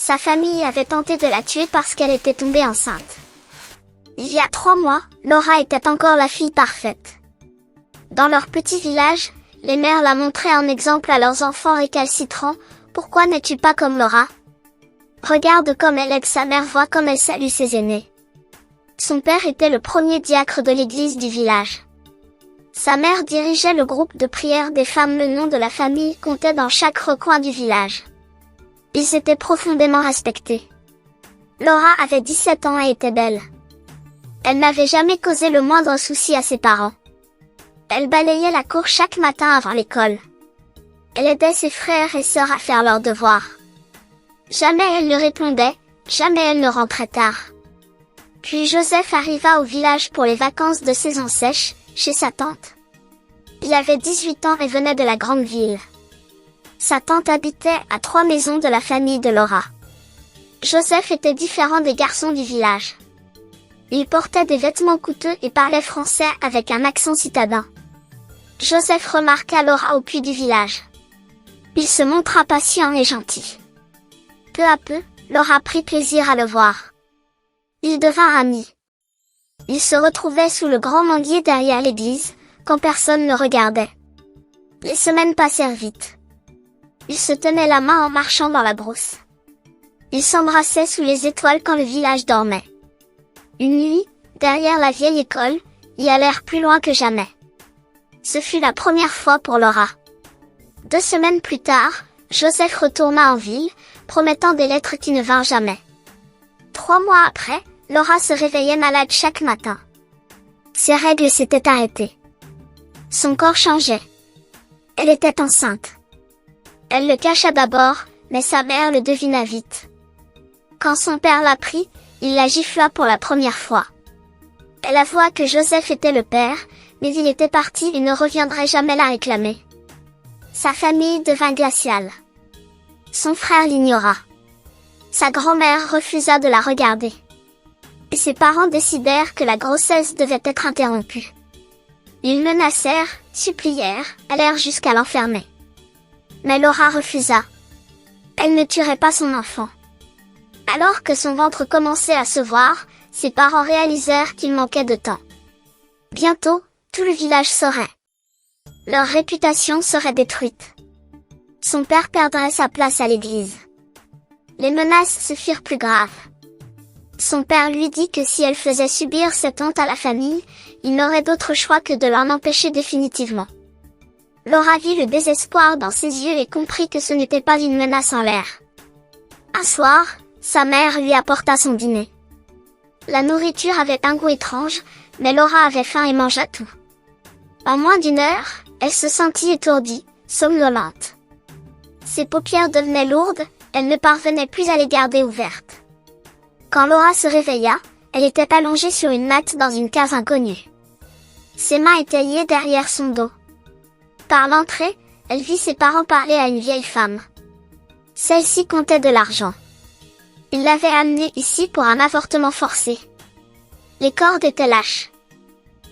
Sa famille avait tenté de la tuer parce qu'elle était tombée enceinte. Il y a 3 mois, Laura était encore la fille parfaite. Dans leur petit village, les mères la montraient en exemple à leurs enfants récalcitrants. Pourquoi n'es-tu pas comme Laura? Regarde comme elle aide sa mère, vois comme elle salue ses aînés. Son père était le premier diacre de l'église du village. Sa mère dirigeait le groupe de prière des femmes. Le nom de la famille comptait dans chaque recoin du village. Ils étaient profondément respectés. Laura avait 17 ans et était belle. Elle n'avait jamais causé le moindre souci à ses parents. Elle balayait la cour chaque matin avant l'école. Elle aidait ses frères et sœurs à faire leurs devoirs. Jamais elle ne répondait, jamais elle ne rentrait tard. Puis Joseph arriva au village pour les vacances de saison sèche, chez sa tante. Il avait 18 ans et venait de la grande ville. Sa tante habitait à 3 maisons de la famille de Laura. Joseph était différent des garçons du village. Il portait des vêtements coûteux et parlait français avec un accent citadin. Joseph remarqua Laura au puits du village. Il se montra patient et gentil. Peu à peu, Laura prit plaisir à le voir. Ils devinrent amis. Ils se retrouvaient sous le grand manguier derrière l'église, quand personne ne regardait. Les semaines passèrent vite. Ils se tenaient la main en marchant dans la brousse. Ils s'embrassaient sous les étoiles quand le village dormait. Une nuit, derrière la vieille école, ils allèrent plus loin que jamais. Ce fut la première fois pour Laura. 2 semaines plus tard, Joseph retourna en ville, promettant des lettres qui ne vinrent jamais. 3 mois après, Laura se réveillait malade chaque matin. Ses règles s'étaient arrêtées. Son corps changeait. Elle était enceinte. Elle le cacha d'abord, mais sa mère le devina vite. Quand son père l'apprit, il la gifla pour la première fois. Elle avoua que Joseph était le père, mais il était parti et ne reviendrait jamais la réclamer. Sa famille devint glaciale. Son frère l'ignora. Sa grand-mère refusa de la regarder. Et ses parents décidèrent que la grossesse devait être interrompue. Ils menacèrent, supplièrent, allèrent jusqu'à l'enfermer. Mais Laura refusa. Elle ne tuerait pas son enfant. Alors que son ventre commençait à se voir, ses parents réalisèrent qu'il manquait de temps. Bientôt, tout le village saurait. Leur réputation serait détruite. Son père perdrait sa place à l'église. Les menaces se firent plus graves. Son père lui dit que si elle faisait subir cette honte à la famille, il n'aurait d'autre choix que de l'en empêcher définitivement. Laura vit le désespoir dans ses yeux et comprit que ce n'était pas une menace en l'air. Un soir, sa mère lui apporta son dîner. La nourriture avait un goût étrange, mais Laura avait faim et mangea tout. En moins d'1 heure, elle se sentit étourdie, somnolente. Ses paupières devenaient lourdes, elle ne parvenait plus à les garder ouvertes. Quand Laura se réveilla, elle était allongée sur une natte dans une case inconnue. Ses mains étaient liées derrière son dos. Par l'entrée, elle vit ses parents parler à une vieille femme. Celle-ci comptait de l'argent. Ils l'avaient amenée ici pour un avortement forcé. Les cordes étaient lâches.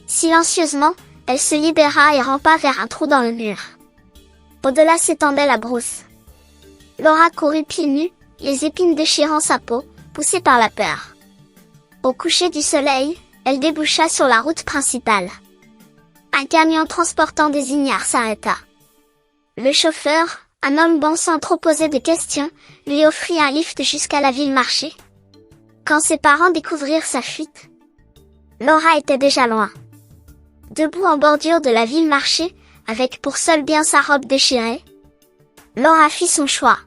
Silencieusement, elle se libéra et rampa vers un trou dans le mur. Au-delà s'étendait la brousse. Laura courut pieds nus, les épines déchirant sa peau, poussée par la peur. Au coucher du soleil, elle déboucha sur la route principale. Un camion transportant des ignares s'arrêta. Le chauffeur, un homme bon sans trop poser de questions, lui offrit un lift jusqu'à la ville-marché. Quand ses parents découvrirent sa fuite, Laura était déjà loin. Debout en bordure de la ville-marché, avec pour seul bien sa robe déchirée, Laura fit son choix.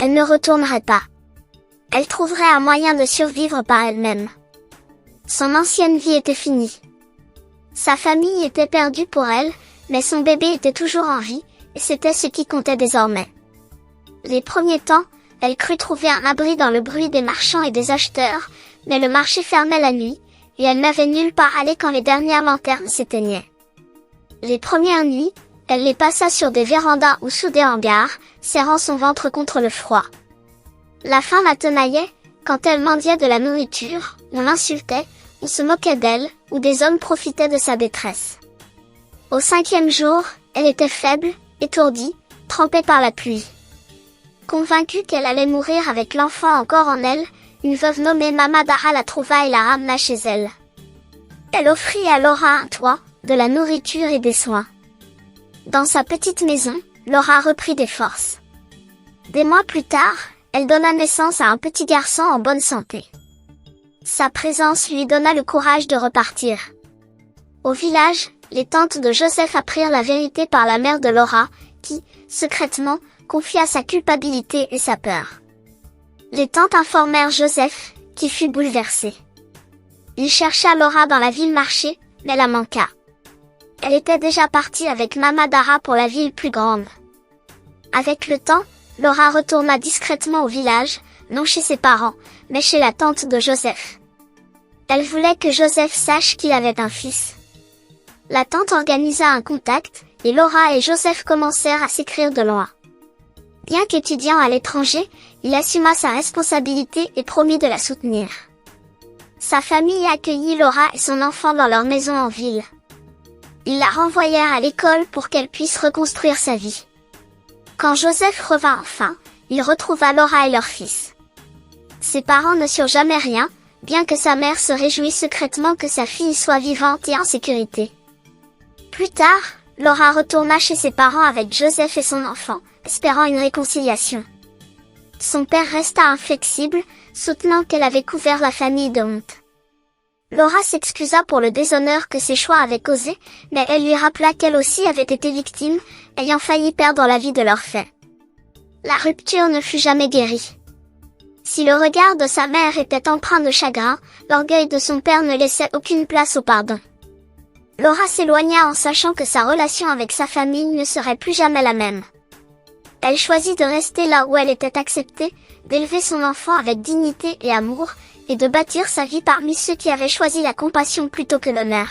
Elle ne retournerait pas. Elle trouverait un moyen de survivre par elle-même. Son ancienne vie était finie. Sa famille était perdue pour elle, mais son bébé était toujours en vie, et c'était ce qui comptait désormais. Les premiers temps, elle crut trouver un abri dans le bruit des marchands et des acheteurs, mais le marché fermait la nuit, et elle n'avait nulle part aller quand les dernières lanternes s'éteignaient. Les premières nuits, elle les passa sur des vérandas ou sous des hangars, serrant son ventre contre le froid. La faim la tenaillait, quand elle mendiait de la nourriture, on l'insultait, on se moquait d'elle, ou des hommes profitaient de sa détresse. Au 5e jour, elle était faible, étourdie, trempée par la pluie. Convaincue qu'elle allait mourir avec l'enfant encore en elle, une veuve nommée Mama Dara la trouva et la ramena chez elle. Elle offrit à Laura un toit, de la nourriture et des soins. Dans sa petite maison, Laura reprit des forces. Des mois plus tard, elle donna naissance à un petit garçon en bonne santé. Sa présence lui donna le courage de repartir. Au village, les tantes de Joseph apprirent la vérité par la mère de Laura, qui, secrètement, confia sa culpabilité et sa peur. Les tantes informèrent Joseph, qui fut bouleversé. Il chercha Laura dans la ville marché, mais la manqua. Elle était déjà partie avec Mama Dara pour la ville plus grande. Avec le temps, Laura retourna discrètement au village, non chez ses parents, mais chez la tante de Joseph. Elle voulait que Joseph sache qu'il avait un fils. La tante organisa un contact, et Laura et Joseph commencèrent à s'écrire de loin. Bien qu'étudiant à l'étranger, il assuma sa responsabilité et promit de la soutenir. Sa famille accueillit Laura et son enfant dans leur maison en ville. Ils la renvoyèrent à l'école pour qu'elle puisse reconstruire sa vie. Quand Joseph revint enfin, il retrouva Laura et leur fils. Ses parents ne surent jamais rien, bien que sa mère se réjouît secrètement que sa fille soit vivante et en sécurité. Plus tard, Laura retourna chez ses parents avec Joseph et son enfant, espérant une réconciliation. Son père resta inflexible, soutenant qu'elle avait couvert la famille de honte. Laura s'excusa pour le déshonneur que ses choix avaient causé, mais elle lui rappela qu'elle aussi avait été victime, ayant failli perdre la vie de leur fait. La rupture ne fut jamais guérie. Si le regard de sa mère était empreint de chagrin, l'orgueil de son père ne laissait aucune place au pardon. Laura s'éloigna en sachant que sa relation avec sa famille ne serait plus jamais la même. Elle choisit de rester là où elle était acceptée, d'élever son enfant avec dignité et amour, et de bâtir sa vie parmi ceux qui avaient choisi la compassion plutôt que l'honneur.